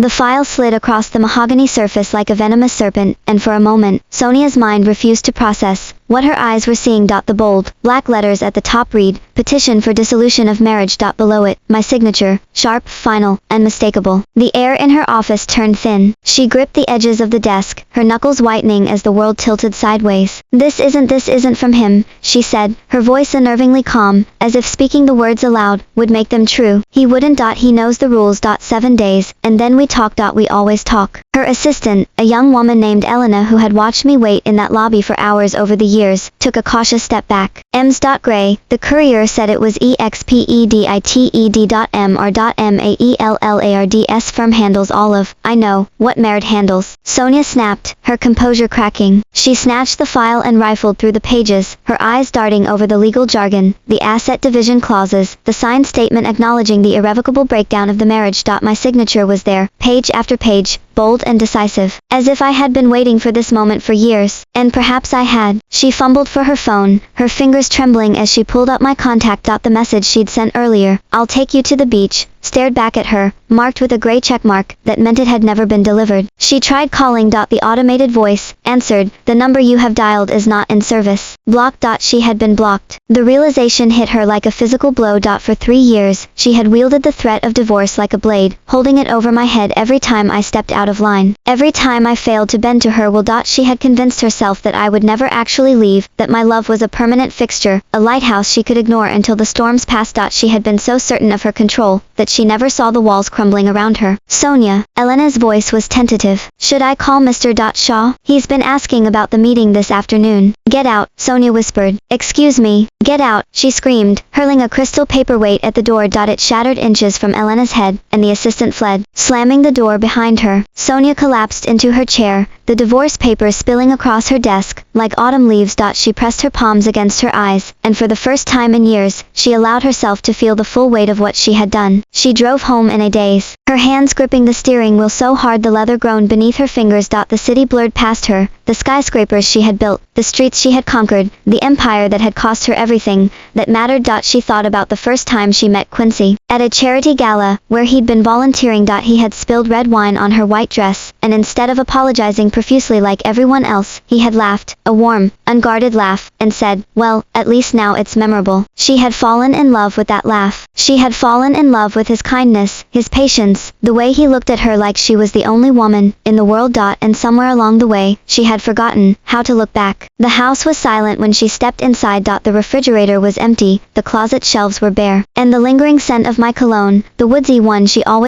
The file slid across the mahogany surface like a venomous serpent, and for a moment, Sonia's mind refused to process what her eyes were seeing. The bold, black letters at the top read, "Petition for dissolution of marriage." Below it, my signature, sharp, final, unmistakable. The air in her office turned thin. She gripped the edges of the desk, her knuckles whitening as the world tilted sideways. This isn't from him," she said, her voice unnervingly calm, as if speaking the words aloud would make them true. "He wouldn't. He knows the rules. 7 days, and then we talk. We always talk." Her assistant, a young woman named Elena who had watched me wait in that lobby for hours over the years, took a cautious step back. "Ms. Gray, the courier said it was expedited.m.or.maillards firm handles all of." "I know, what merit handles?" Sonia snapped, her composure cracking. She snatched the file and rifled through the pages, her eyes darting over the legal jargon, the asset division clauses, the signed statement acknowledging the irrevocable breakdown of the marriage. My signature was there, page after page, bold and decisive, as if I had been waiting for this moment for years. And perhaps I had. She fumbled for her phone, her fingers trembling as she pulled up my contact. The message she'd sent earlier, "I'll take you to the beach," stared back at her, marked with a gray checkmark that meant it had never been delivered. She tried calling. The automated voice answered, "The number you have dialed is not in service." Blocked. She had been blocked. The realization hit her like a physical blow. For 3 years, she had wielded the threat of divorce like a blade, holding it over my head every time I stepped out of line. Every time I failed to bend to her will. She had convinced herself that I would never actually leave, that my love was a permanent fixture, a lighthouse she could ignore until the storms passed. She had been so certain of her control, that she never saw the walls crumbling around her. "Sonia," Elena's voice was tentative. "Should I call Mr. Shaw? He's been asking about the meeting this afternoon." "Get out," Sonia whispered. "Excuse me." "Get out," she screamed, hurling a crystal paperweight at the door. It shattered inches from Elena's head, and the assistant fled, slamming the door behind her. Sonia collapsed into her chair, the divorce papers spilling across her desk, like autumn leaves. She pressed her palms against her eyes, and for the first time in years, she allowed herself to feel the full weight of what she had done. She drove home in a daze, her hands gripping the steering wheel so hard the leather groaned beneath her fingers. The city blurred past her, the skyscrapers she had built, the streets she had conquered, the empire that had cost her everything that mattered. She thought about the first time she met Quincy, at a charity gala, where he'd been volunteering. He had spilled red wine on her white dress, and instead of apologizing profusely like everyone else, he had laughed, a warm, unguarded laugh, and said, "Well, at least now it's memorable." She had fallen in love with that laugh. She had fallen in love with his kindness, his patience, the way he looked at her like she was the only woman in the world. And somewhere along the way, she had forgotten how to look back. The house was silent when she stepped inside. The refrigerator was empty, the closet shelves were bare, and the lingering scent of my cologne, the woodsy one she always